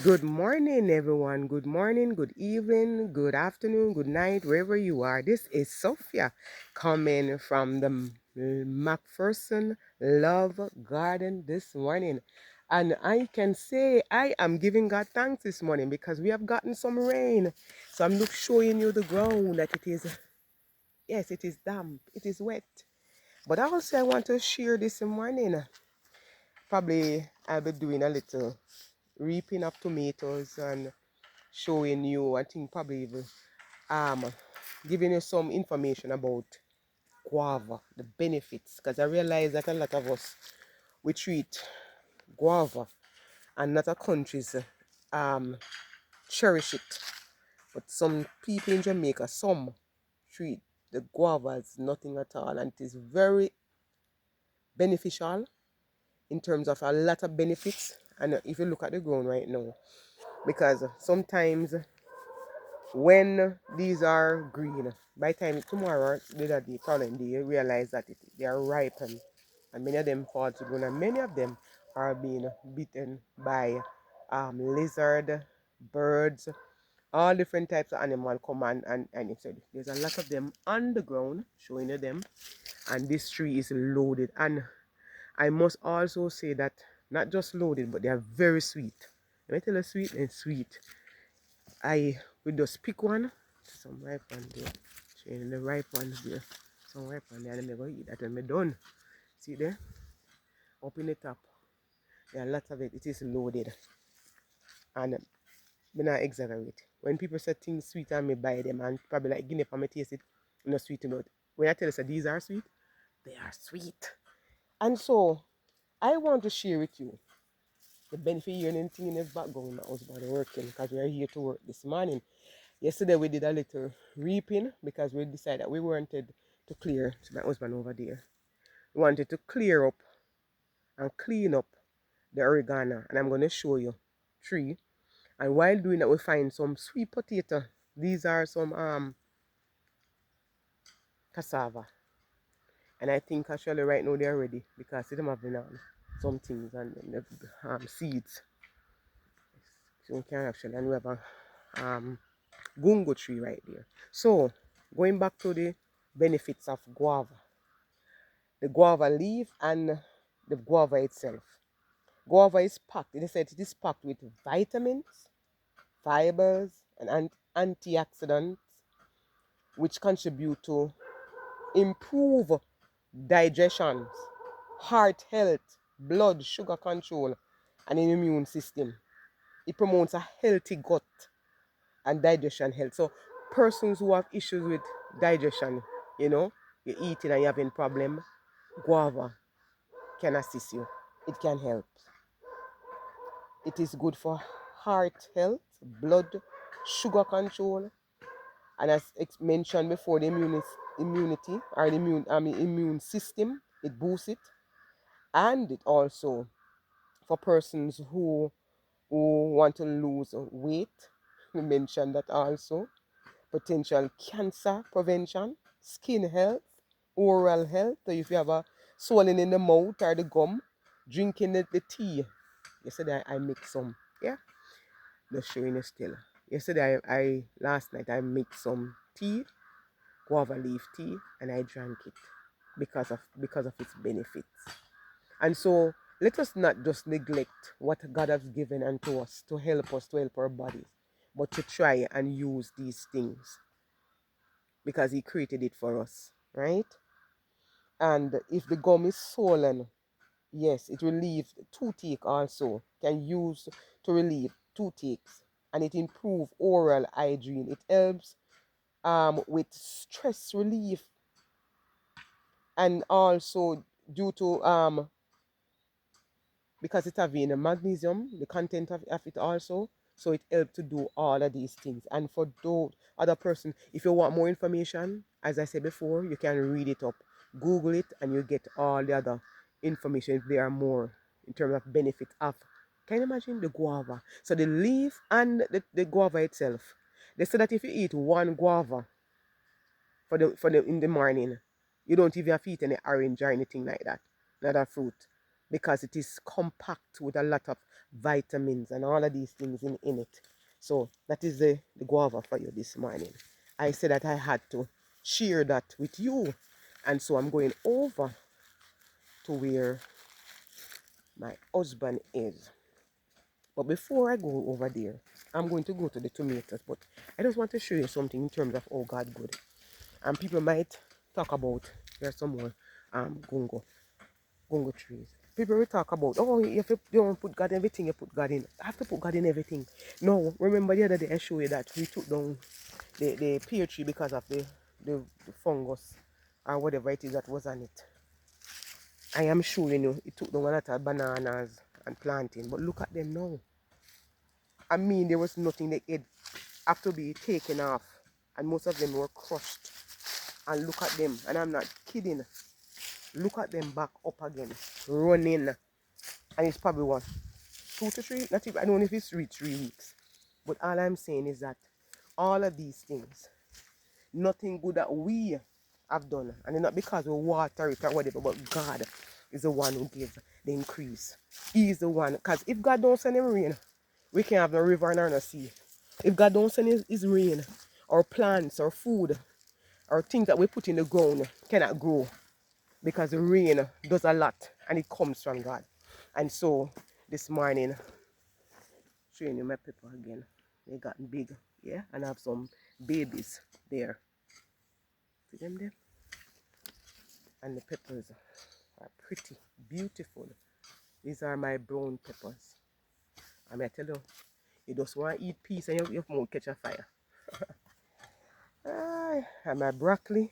Good morning, everyone. Good morning, good evening, good afternoon, good night, wherever you are. This is Sophia coming from the Macpherson Love Garden this morning. And I can say I am giving God thanks this morning because we have gotten some rain. So I'm showing you the ground that it is, yes, it is damp, it is wet. But also I want to share this morning. Probably I'll be doing a little reaping of tomatoes and showing you, I think probably even um giving you some information about guava, the benefits, because I realize that a lot of us we treat guava and not our countries um cherish it. But some people in Jamaica, some treat the guava as nothing at all, and it is very beneficial in terms of a lot of benefits. And if you look at the ground right now, because sometimes when these are green, by the time tomorrow, the following day, you realize that they are ripened. And many of them fall to ground, and many of them are being bitten by lizard, birds, all different types of animal come and it said there's a lot of them on the ground, showing you them, and this tree is loaded. And I must also say that not just loaded, but they are very sweet. Let me tell you, sweet and sweet. I will just pick one, some ripe one there, showing the ripe ones there, some ripe one there, and I'm going to eat that when I'm done. See there? Up in the top. There are lots of it. It is loaded. And I not exaggerate. When people say things sweet and me buy them and probably like guinea for me taste it, I'm not sweet enough. When I tell you that these are sweet, they are sweet. And so I want to share with you the benefit of hearing anything in the background. My husband working because we are here to work this morning. Yesterday we did a little reaping because we decided that we wanted to clear, so my husband over there, we wanted to clear up and clean up the oregano, and I'm going to show you three. And while doing that, we find some sweet potato. These are some cassava, and I think actually right now they're ready because them have been some things and the seeds. So we can actually, and we have a gungo tree right there. So going back to the benefits of guava, the guava leaf and the guava itself. Guava is packed, they said it is packed with vitamins, fibers, and antioxidants, which contribute to improve digestion, heart health, blood sugar control, and an immune system. It promotes a healthy gut and digestion health. So persons who have issues with digestion, you're eating and you're having problem, guava can assist you. It can help. It is good for heart health, blood sugar control, and as mentioned before, the immunity or the immune system, it boosts it. And it also for persons who want to lose weight, we mentioned that also. Potential cancer prevention, skin health, oral health. So if you have a swelling in the mouth or the gum, drinking the tea. Yesterday I mixed some, yeah, just showing you still. Yesterday I last night I mixed some tea, guava leaf tea, and I drank it because of its benefits. And so let us not just neglect what God has given unto us to help our bodies, but to try and use these things because He created it for us, right? And if the gum is swollen, yes, it relieves toothache also. Can use to relieve toothaches, and it improves oral hygiene. It helps with stress relief, and also due to because it having a magnesium, the content of it also, so it helps to do all of these things. And for those other person, if you want more information, as I said before, you can read it up, Google it, and you get all the other information if there are more in terms of benefit of. Can you imagine the guava? So the leaf and the guava itself. They say that if you eat one guava for the in the morning, you don't even have to eat any orange or anything like that, not a fruit, because it is compact with a lot of vitamins and all of these things in it. So that is the guava for you this morning. I said that I had to share that with you. And so I'm going over to where my husband is. But before I go over there, I'm going to go to the tomatoes. But I just want to show you something in terms of, oh God, good. And people might talk about, there's some more gungo trees. People will talk about, oh, if you don't put God in everything, you put God in. I have to put God in everything. No, remember the other day I showed you that we took down the pear tree because of the fungus or whatever it is that was on it. I am showing you, it took down a lot of bananas and planting, but look at them now. I mean, there was nothing that it have to be taken off, and most of them were crushed. And look at them, and I'm not kidding. Look at them back up again, running, and it's probably what, 2 to 3, not even, I don't know if it's 3 weeks, but all I'm saying is that all of these things, nothing good that we have done, and it's not because we water it or whatever, but God is the one who gives the increase. He is the one, because if God don't send him rain, we can't have no river nor no sea. If God don't send his rain, or plants, or food, or things that we put in the ground cannot grow, because the rain does a lot, and it comes from God. And so, this morning, showing you my pepper again. They got big, yeah, and I have some babies there. See them there? And the peppers are pretty, beautiful. These are my brown peppers. I mean, I tell you, you just want to eat peas and your mouth catch a fire. And my broccoli,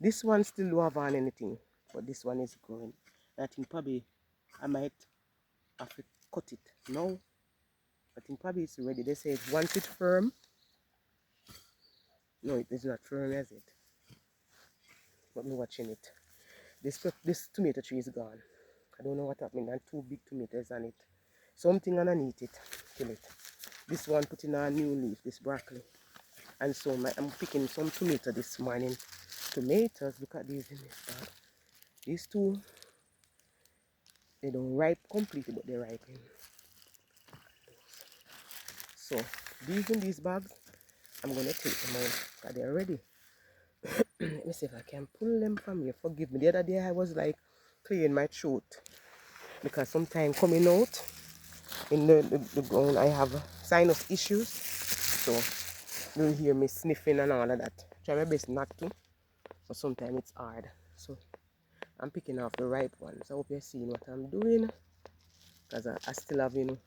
this one still don't have on anything, but this one is growing. I think probably I might have to cut it. No, I think probably it's ready. They say once it's firm. No, it is not firm, is it? But me watching it. This tomato tree is gone. I don't know what happened. And 2 big tomatoes on it. Something underneath it. Kill it. This one put in a new leaf, this broccoli. And so I'm picking some tomato this morning. Tomatoes, look at these in this bag. These two, they don't ripe completely, but they're ripening. So these in these bags, I'm gonna take them out because they're ready. Let me see if I can pull them from here. Forgive me. The other day I was like clearing my throat because sometimes coming out in the ground I have sinus issues. So you'll hear me sniffing and all of that. Try my best not to, but sometimes it's hard. So I'm picking off the ripe ones. I hope you're seeing what I'm doing because I still having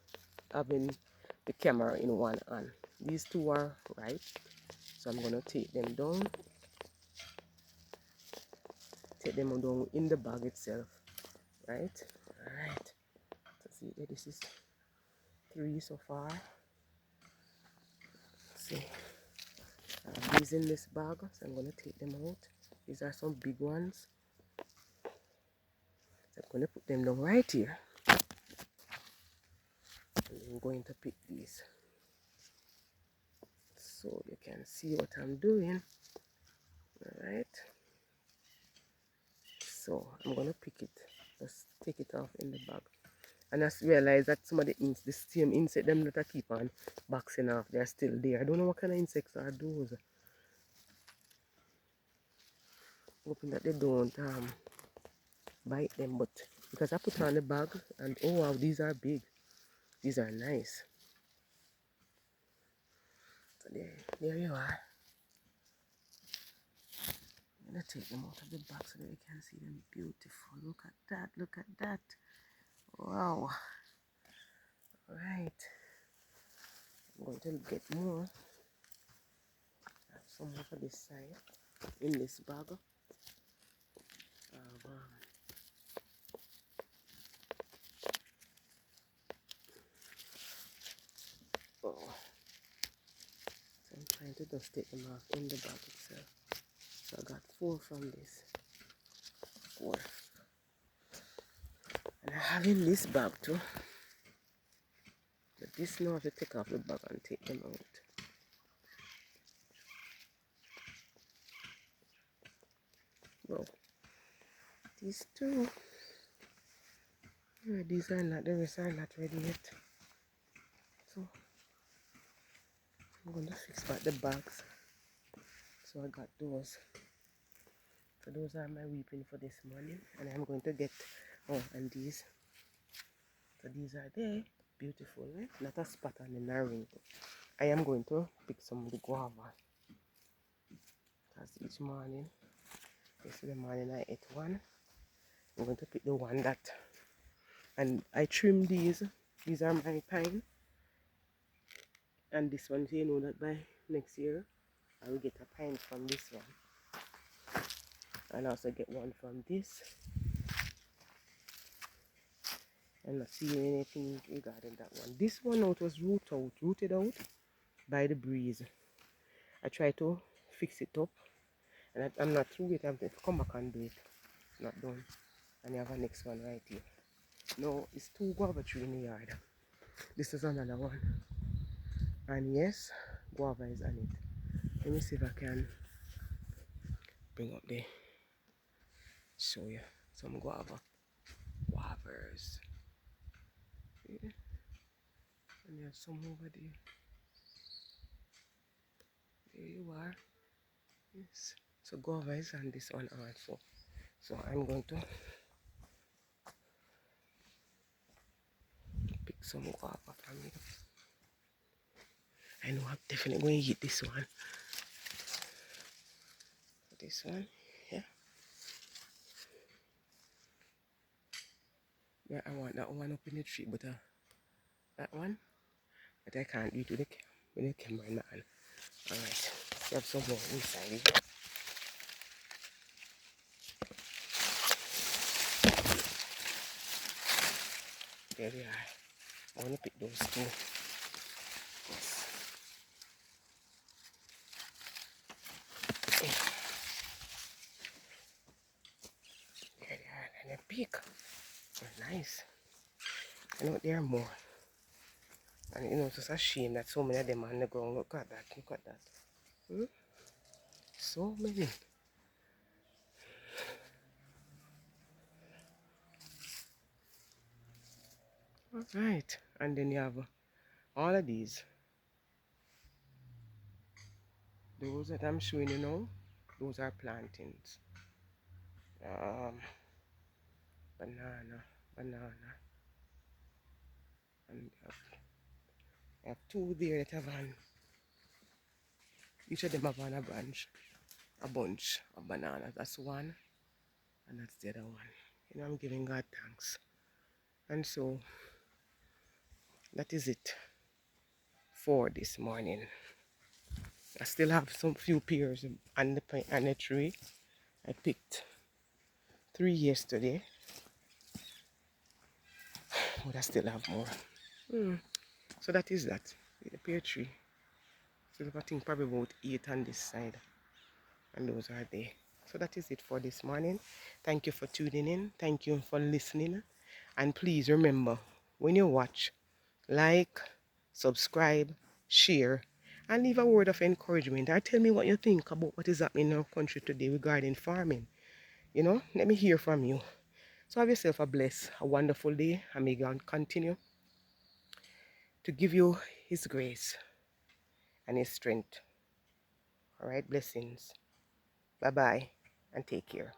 the camera in one hand. These two are ripe, so I'm gonna take them down. Take them down in the bag itself, right? All right. So see, this is 3 so far. Let's see, I have these in this bag, so I'm gonna take them out. These are some big ones. So I'm gonna put them down right here. And I'm going to pick these, so you can see what I'm doing. All right. So I'm gonna pick it. Just take it off in the bag. And I just realized that some of the same insect them that I keep on boxing off, they're still there. I don't know what kind of insects are those. Hoping that they don't bite them, but because I put on the bag and oh wow, these are big. These are nice. So there you are. I'm gonna take them out of the bag so that you can see them beautiful. Look at that, look at that. Wow. Alright. I'm going to get more. I have some more for this side in this bag. Oh. So I'm trying to just take them off in the bag itself. So I got 4 from this. 4. And I have in this bag too. But this now I have to take off the bag and take them out. Well, these two. These are not, the rest are not ready yet. going to fix back the bags. So I got those. So those are my weeping for this morning. And I'm going to get, oh, and these. So these are there. Beautiful, right? Not a spot on the narrowing. I am going to pick some of the guava. Because each morning, yesterday morning I ate one. I'm going to pick the one that, and I trim these. These are my pine. And this one, so you know that by next year, I will get a pine from this one. And also get one from this. And not seeing anything regarding that one. This one out was rooted out by the breeze. I try to fix it up. And I'm not through it. I have to come back and do it. It's not done. And you have a next one right here. No, it's 2 guava trees in the yard. This is another one. And yes, guava is on it. Let me see if I can bring up the show you some guavas. Yeah. And there's some over there. There you are. Yes. So guava is on this one also. So I'm going to pick some guava from here. I know I'm definitely going to eat this one. This one, yeah. Yeah, I want that one up in the tree, but that one, but I can't do it with the camera in my hand. Alright, we have some more inside here. There we are. I want to pick those two. Yes. There they are, and they're big. They're nice. I know there are more. And you know, it's just a shame that so many of them are on the ground. Look at that, look at that. Hmm? So many. Alright, and then you have all of these. Those that I'm showing you now, those are plantains. Banana. And I have 2 there that have on. Each of them have on a bunch of bananas. That's one, and that's the other one. You know, I'm giving God thanks. And so that is it for this morning. I still have some few pears on the tree. I picked 3 yesterday, but I still have more. So that is that. The pear tree. So I think probably about 8 on this side. And those are there. So that is it for this morning. Thank you for tuning in. Thank you for listening. And please remember, when you watch, like, subscribe, share, and leave a word of encouragement. Or tell me what you think about what is happening in our country today regarding farming. You know, let me hear from you. So have yourself a blessed, a wonderful day, and may God continue to give you His grace and His strength. All right, blessings. Bye-bye, and take care.